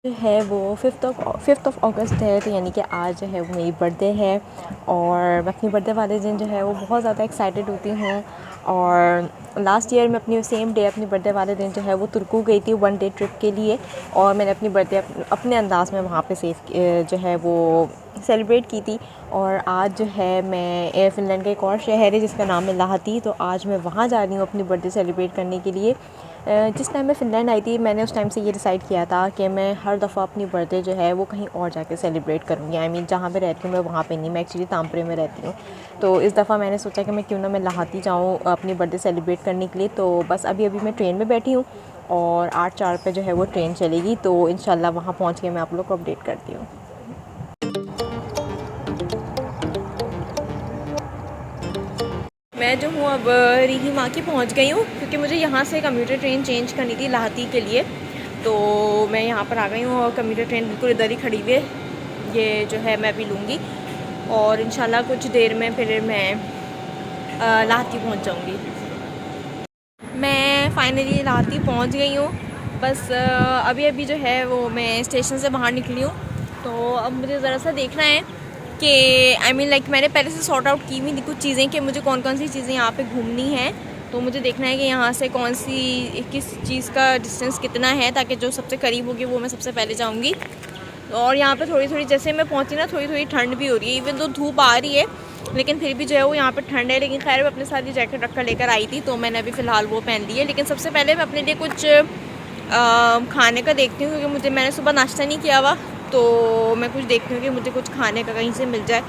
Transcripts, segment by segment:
जो है वो 5th ऑफ अगस्त है, तो यानी कि आज जो है वो मेरी बर्थडे है। और मैं अपनी बर्थडे वाले दिन जो है वो बहुत ज़्यादा एक्साइटेड होती हूँ। और लास्ट ईयर मैं अपनी सेम डे अपनी बर्थडे वाले दिन जो है वो तुर्कू गई थी 1 डे ट्रिप के लिए। और मैंने अपनी बर्थडे अपने अंदाज़ में वहाँ पे सेफ जो है वो सेलिब्रेट की थी। और आज जो है मैं फ़िनलैंड का एक और शहर है जिसका नाम है लाहटी, तो आज मैं वहाँ जा रही हूँ अपनी बर्थडे सेलिब्रेट करने के लिए। जिस टाइम मैं फ़िनलैंड आई थी मैंने उस टाइम से ये डिसाइड किया था कि मैं हर दफ़ा अपनी बर्थडे जो है वो कहीं और जाके सेलिब्रेट करूँगी। आई मीन जहाँ मैं रहती हूँ मैं वहाँ पे नहीं, मैं एक्चुअली तामपरे में रहती हूँ। तो इस दफ़ा मैंने सोचा कि मैं क्यों ना मैं लाहटी जाऊँ अपनी बर्थडे सेलिब्रेट करने के लिए। तो बस अभी अभी मैं ट्रेन में बैठी हूँ और 8:04 पे जो है वो ट्रेन चलेगी, तो इंशाल्लाह वहाँ पहुँच के मैं आप लोग को अपडेट करती हूँ। मैं जो हूँ अब रीही माकी पहुँच गई हूँ, क्योंकि मुझे यहाँ से कम्यूटर ट्रेन चेंज करनी थी लाहटी के लिए। तो मैं यहाँ पर आ गई हूँ और कम्यूटर ट्रेन बिल्कुल इधर ही खड़ी हुई है। ये जो है मैं अभी लूँगी और इंशाल्लाह कुछ देर में फिर मैं लाहटी पहुँच जाऊँगी। मैं फ़ाइनली लाहटी पहुँच गई हूँ। बस अभी अभी जो है वो मैं स्टेशन से बाहर निकली हूँ। तो अब मुझे ज़रा सा देखना है कि आई मीन लाइक मैंने पहले से सॉर्ट आउट की हुई थी कुछ चीज़ें कि मुझे कौन कौन सी चीज़ें यहाँ पे घूमनी है। तो मुझे देखना है कि यहाँ से कौन सी किस चीज़ का डिस्टेंस कितना है, ताकि जो सबसे करीब होगी वो मैं सबसे पहले जाऊँगी। और यहाँ पे थोड़ी थोड़ी जैसे मैं पहुँची ना थोड़ी थोड़ी ठंड भी हो रही है, इवन तो धूप आ रही है लेकिन फिर भी जो है वो यहाँ पे ठंड है। लेकिन खैर मैं अपने साथ ये जैकेट रख कर लेकर आई थी, तो मैंने अभी फ़िलहाल वो पहन ली है। लेकिन सबसे पहले मैं अपने लिए कुछ खाने का देखती हूँ, क्योंकि मैंने सुबह नाश्ता नहीं किया हुआ। तो मैं कुछ देखती हूँ कि मुझे कुछ खाने का कहीं से मिल जाए।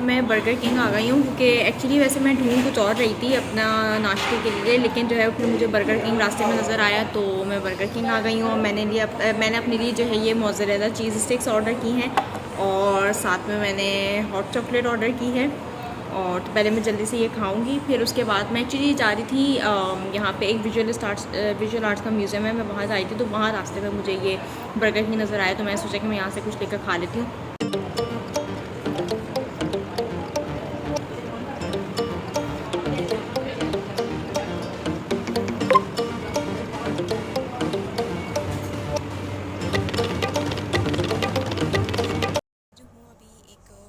मैं बर्गर किंग आ गई हूँ, क्योंकि एक्चुअली वैसे मैं ढूंढ कुछ और रही थी अपना नाश्ते के लिए, लेकिन जो है फिर मुझे बर्गर किंग रास्ते में नज़र आया, तो मैं बर्गर किंग आ गई हूँ। और मैंने अपने लिए जो है ये मोज़रेला चीज़ स्टिक्स ऑर्डर की हैं और साथ में मैंने हॉट चॉकलेट ऑर्डर की है। और तो पहले मैं जल्दी से ये खाऊंगी, फिर उसके बाद मैं एक्चुअली जा रही थी यहाँ पे एक विजुअल आर्ट्स का म्यूज़ियम है, मैं वहाँ जा रही थी। तो वहाँ रास्ते में मुझे ये बर्गर किंग नज़र आया, तो मैं सोचा कि मैं यहाँ से कुछ लेकर खा लेती हूँ।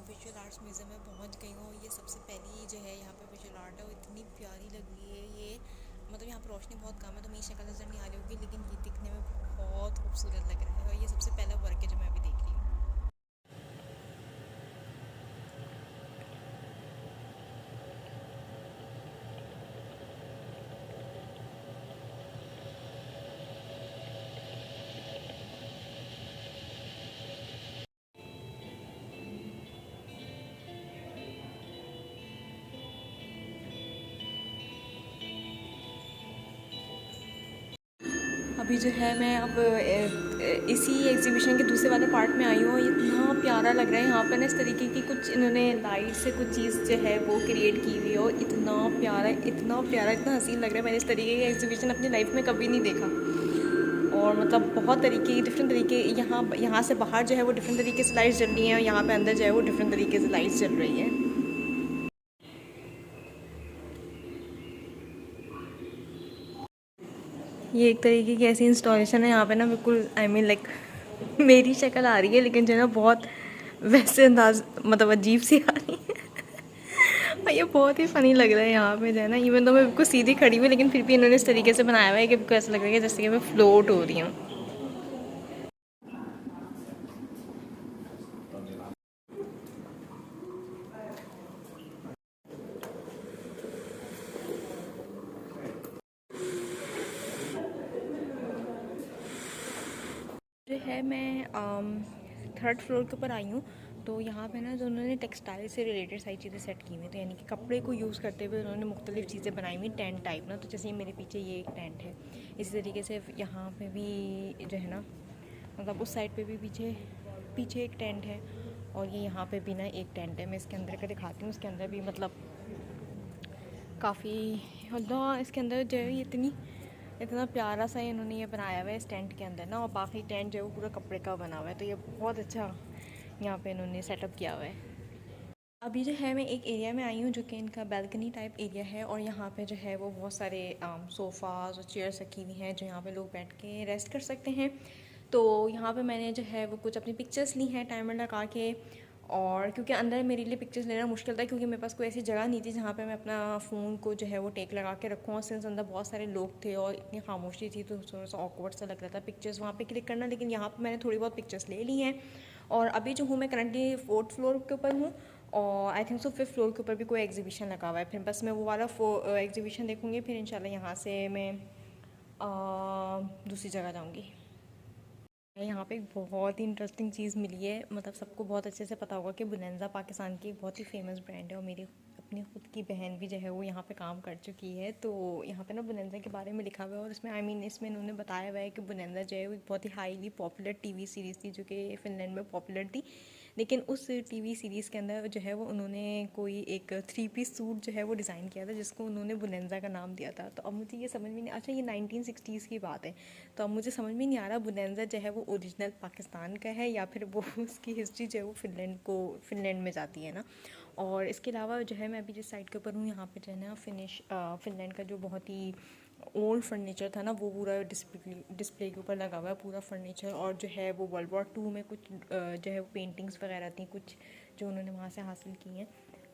विजुअल आर्ट्स म्यूज़ियम में पहुंच गई हूँ। ये सबसे पहली जो है यहाँ पे विजुअल आर्ट है, वो इतनी प्यारी लग रही है। ये मतलब यहाँ पर रोशनी बहुत कम है तो मेरी शक्ल नज़र नहीं आ रही होगी, लेकिन ये दिखने में बहुत खूबसूरत लग रहा है। और ये सबसे पहला वर्क है जो मैं अभी देख रही हूँ। अभी जो है मैं अब इसी एग्जीबिशन के दूसरे वाले पार्ट में आई हूँ। इतना प्यारा लग रहा है यहाँ पर ना, इस तरीके की कुछ इन्होंने लाइट से कुछ चीज़ जो है वो क्रिएट की हुई है। और इतना प्यारा इतना प्यारा इतना हसीन लग रहा है। मैंने इस तरीके का एग्जीबिशन अपनी लाइफ में कभी नहीं देखा। और मतलब बहुत तरीके डिफरेंट तरीके यहाँ से बाहर जो है वो डिफरेंट तरीके से लाइट्स जल रही हैं, और यहाँ पे अंदर जो है वो डिफरेंट तरीके से लाइट्स जल रही हैं। ये एक तरीके की ऐसी इंस्टॉलेशन है यहाँ पे ना, बिल्कुल आई मीन लाइक मेरी शक्ल आ रही है, लेकिन जो है ना बहुत वैसे अंदाज मतलब अजीब सी आ रही है। और ये बहुत ही फ़नी लग रहा है यहाँ पे जो है ना, इवन तो मैं बिल्कुल सीधी खड़ी हुई, लेकिन फिर भी इन्होंने इस तरीके से बनाया हुआ है कि बिल्कुल ऐसा लग रहा है कि जैसे कि मैं फ्लोट हो रही हूँ। जो है मैं 3rd फ्लोर के ऊपर आई हूँ। तो यहाँ पे ना जो उन्होंने टेक्सटाइल से रिलेटेड सारी चीज़ें सेट की हुई, तो यानी कि कपड़े को यूज़ करते हुए उन्होंने मुख्तलिफ चीज़ें बनाई हुई टेंट टाइप ना। तो जैसे मेरे पीछे ये एक टेंट है, इसी तरीके से यहाँ पे भी जो है ना, मतलब उस साइड पे भी पीछे पीछे एक टेंट है, और ये यहाँ पे भी ना एक टेंट है। मैं इसके अंदर का दिखाती हूँ। इसके अंदर भी मतलब काफ़ी अल्लाह, इसके अंदर जो है इतना प्यारा सा इन्होंने ये बनाया हुआ है इस टेंट के अंदर ना। और बाकी टेंट जो है वो पूरा कपड़े का बना हुआ है, तो ये बहुत अच्छा यहाँ पे इन्होंने सेटअप किया हुआ है। अभी जो है मैं एक एरिया में आई हूँ जो कि इनका बैल्कनी टाइप एरिया है, और यहाँ पे जो है वो बहुत सारे सोफ़ाज़ और चेयर्स रखी हुई हैं जो यहाँ पे लोग बैठ के रेस्ट कर सकते हैं। तो यहाँ पे मैंने जो है वो कुछ अपनी पिक्चर्स ली हैं टाइमर लगा के, और क्योंकि अंदर मेरे लिए पिक्चर्स लेना मुश्किल था क्योंकि मेरे पास कोई ऐसी जगह नहीं थी जहाँ पे मैं अपना फ़ोन को जो है वो टेक लगा के रखूँ, और सिंस अंदर बहुत सारे लोग थे और इतनी खामोशी थी तो थोड़ा सा ऑकवर्ड सा लग रहा था पिक्चर्स वहाँ पे क्लिक करना। लेकिन यहाँ पे मैंने थोड़ी बहुत पिक्चर्स ले ली हैं, और अभी जो हूँ मैं करंटली 4th फ्लोर के ऊपर हूँ, और I think so 5th floor के ऊपर भी कोई एग्जीबिशन लगा हुआ है। फिर बस मैं वो वाला एग्जीबिशन देखूँगी, फिर इंशाल्लाह यहाँ से मैं दूसरी जगह जाऊँगी। यहाँ पे एक बहुत ही इंटरेस्टिंग चीज़ मिली है, मतलब सबको बहुत अच्छे से पता होगा कि बुनेंजा पाकिस्तान की एक बहुत ही फेमस ब्रांड है, और मेरी अपनी खुद की बहन भी जो है वो यहाँ पे काम कर चुकी है। तो यहाँ पे ना बुनेंजा के बारे में लिखा हुआ है, और इसमें इसमें इन्होंने बताया हुआ है कि बुनेंजा जो है वो एक बहुत ही हाईली पॉपुलर टीवी सीरीज़ थी जो कि फिनलैंड में पॉपुलर थी। लेकिन उस टीवी सीरीज़ के अंदर जो है वो उन्होंने कोई एक 3 पीस सूट जो है वो डिज़ाइन किया था जिसको उन्होंने बुनेंजा का नाम दिया था। तो अब मुझे ये समझ में नहीं, अच्छा ये 1960s की बात है, तो अब मुझे समझ में नहीं आ रहा बुनेंजा जो है वो ओरिजिनल पाकिस्तान का है या फिर वो उसकी हिस्ट्री जो है वो फिनलैंड में जाती है ना। और इसके अलावा जो है मैं अभी जिस साइड के ऊपर हूँ यहाँ पे जो है ना फिनलैंड का जो बहुत ही ओल्ड फर्नीचर था ना वो पूरा डिस्प्ले के ऊपर लगा हुआ है पूरा फर्नीचर, और जो है वो वर्ल्ड वॉर 2 में कुछ जो है वो पेंटिंग्स वगैरह थी कुछ जो उन्होंने वहाँ से हासिल की हैं,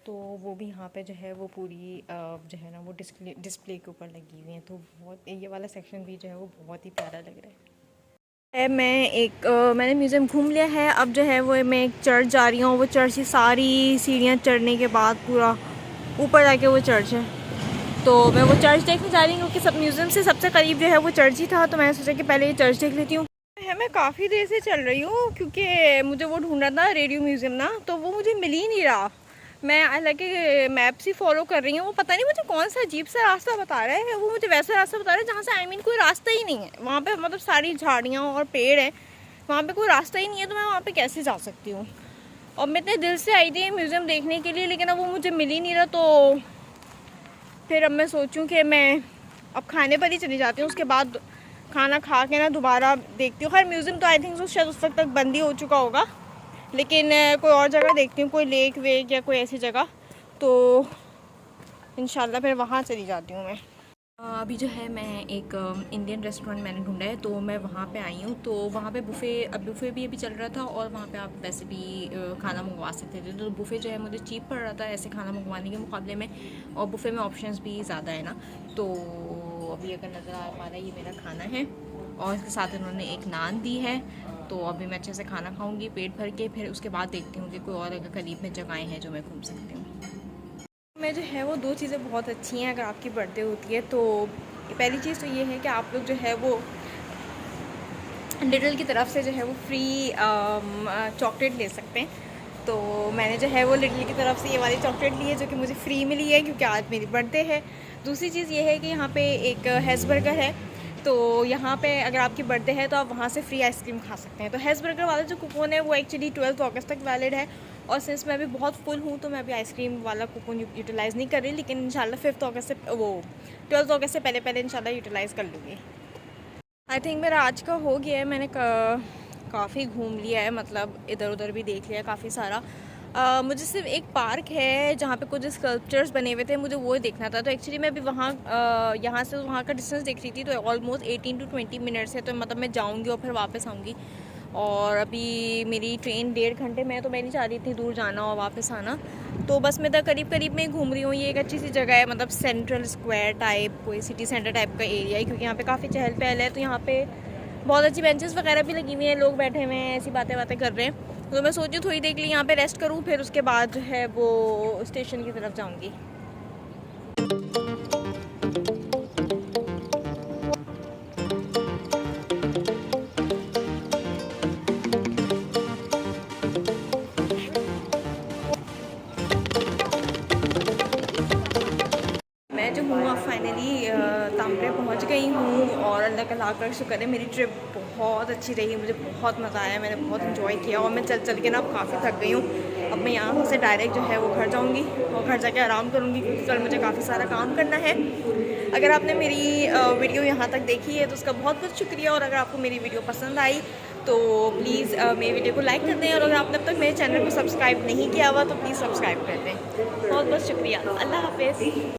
तो वो भी यहाँ पे जो है वो पूरी जो है ना वो डिस्प्ले के ऊपर लगी हुई हैं। तो बहुत ये वाला सेक्शन भी जो है वो बहुत ही प्यारा लग रहा है। मैंने म्यूज़ियम घूम लिया है, अब जो है वो मैं एक चर्च जा रही हूँ। वो चर्च की सारी सीढ़ियाँ चढ़ने के बाद पूरा ऊपर जाके वो चर्च है, तो मैं वो चर्च देखने जा रही हूँ क्योंकि सब म्यूज़ियम से सबसे करीब जो है वो चर्च ही था। तो मैंने सोचा कि पहले ये चर्च देख लेती हूँ। मैं काफ़ी देर से चल रही हूँ क्योंकि मुझे वो ढूंढना था रेडियो म्यूज़ियम ना, तो वो मुझे मिल ही नहीं रहा। मैं हालांकि मैप्स ही फॉलो कर रही हूँ, वो पता नहीं मुझे कौन सा अजीब सा रास्ता बता रहा है, वो मुझे वैसा रास्ता बता रहा है जहाँ से कोई रास्ता ही नहीं है। वहाँ पे मतलब सारी झाड़ियाँ और पेड़ हैं, वहाँ पे कोई रास्ता ही नहीं है, तो मैं वहाँ पे कैसे जा सकती हूँ। और मैं इतने दिल से आई थी म्यूज़ियम देखने के लिए, लेकिन अब वो मुझे मिल ही नहीं रहा। तो फिर अब मैं सोचूं कि मैं अब खाने पर ही चली जाती हूँ, उसके बाद खाना खा के ना दोबारा देखती हूँ। खैर म्यूज़ियम तो आई थिंक शायद उस वक्त तक बंद ही हो चुका होगा, लेकिन कोई और जगह देखती हूँ, कोई लेक वेक या कोई ऐसी जगह, तो इंशाल्लाह फिर वहाँ चली जाती हूँ मैं। अभी जो है मैं एक इंडियन रेस्टोरेंट मैंने ढूंढा है, तो मैं वहाँ पे आई हूँ। तो वहाँ पे बुफ़े भी अभी चल रहा था, और वहाँ पे आप वैसे भी खाना मंगवा सकते थे। तो बुफ़े जो है मुझे चीप पड़ रहा था ऐसे खाना मंगवाने के मुकाबले में, और बुफ़े में ऑप्शंस भी ज़्यादा है ना। तो अभी अगर नज़र आ पा रहा है ये मेरा खाना है, और इसके साथ इन्होंने एक नान दी है। तो अभी मैं अच्छे से खाना खाऊँगी पेट भर के, फिर उसके बाद देखती हूँ कि कोई और अगर करीब में जगहें हैं जो मैं घूम सकती हूँ। में जो है वो 2 चीज़ें बहुत अच्छी हैं अगर आपकी बर्थडे होती है। तो पहली चीज़ तो ये है कि आप लोग जो है वो लिटल की तरफ से जो है वो फ्री चॉकलेट ले सकते हैं। तो मैंने जो है वो लिटल की तरफ से ये वाली चॉकलेट ली है जो कि मुझे फ्री मिली है क्योंकि आज मेरी बर्थडे है। दूसरी चीज़ ये है कि यहाँ पे एक हेज़बर्गर है, तो यहाँ पे अगर आपकी बर्थडे है तो आप वहाँ से फ्री आइसक्रीम खा सकते हैं। तो हेज़बर्गर वाला जो कूपन है वो एक्चुअली 12 अगस्त तक वैलिड है, और सिंस मैं अभी बहुत फुल हूँ तो मैं अभी आइसक्रीम वाला कूपन यूटिलाइज़ नहीं कर रही, लेकिन इंशाल्लाह 5 अगस्त से 12 अगस्त से पहले इंशाल्लाह यूटिलाइज़ कर लूँगी। आई थिंक मेरा आज का हो गया है, मैंने काफ़ी घूम लिया है, मतलब इधर उधर भी देख लिया काफ़ी सारा। मुझे सिर्फ एक पार्क है जहाँ पे कुछ स्कल्पचर्स बने हुए थे, मुझे वो देखना था। तो एक्चुअली मैं अभी वहाँ यहाँ से वहाँ का डिस्टेंस देख रही थी, तो ऑलमोस्ट 18 to 20 मिनट्स है। तो मतलब मैं जाऊँगी और फिर वापस आऊँगी, और अभी मेरी ट्रेन 1.5 घंटे में है, तो मैं नहीं चाह रही इतनी दूर जाना और वापस आना। तो बस मैं तो करीब करीब में ही घूम रही हूँ। ये एक अच्छी सी जगह है, मतलब सेंट्रल स्क्वायर टाइप, कोई सिटी सेंटर टाइप का एरिया है, क्योंकि यहाँ पे काफ़ी चहल पहल है। तो यहाँ पे बहुत अच्छी बेंचेस वगैरह भी लगी हुई हैं, लोग बैठे हुए हैं, ऐसी बातें कर रहे हैं। तो मैं सोची थोड़ी देर के लिए यहाँ पे रेस्ट करूँ, फिर उसके बाद जो है वो स्टेशन की तरफ जाऊँगी। मैं जो हूँ अब फाइनली तांबरे पहुँच गई हूँ, और अल्लाह का लाख लाख शुक्र है मेरी ट्रिप बहुत अच्छी रही, मुझे बहुत मज़ा आया, मैंने बहुत इन्जॉय किया, और मैं चल चल के ना काफ़ी थक गई हूँ। अब मैं यहाँ से डायरेक्ट जो है वो घर जाऊँगी और घर जाके आराम करूँगी, क्योंकि कल मुझे काफ़ी सारा काम करना है। अगर आपने मेरी वीडियो यहाँ तक देखी है तो उसका बहुत बहुत शुक्रिया, और अगर आपको मेरी वीडियो पसंद आई तो प्लीज़ मेरी वीडियो को लाइक कर दें, और अगर आपने अब तक मेरे चैनल को सब्सक्राइब नहीं किया हुआ तो प्लीज़ सब्सक्राइब कर दें। बहुत बहुत शुक्रिया। अल्लाह हाफ़िज़।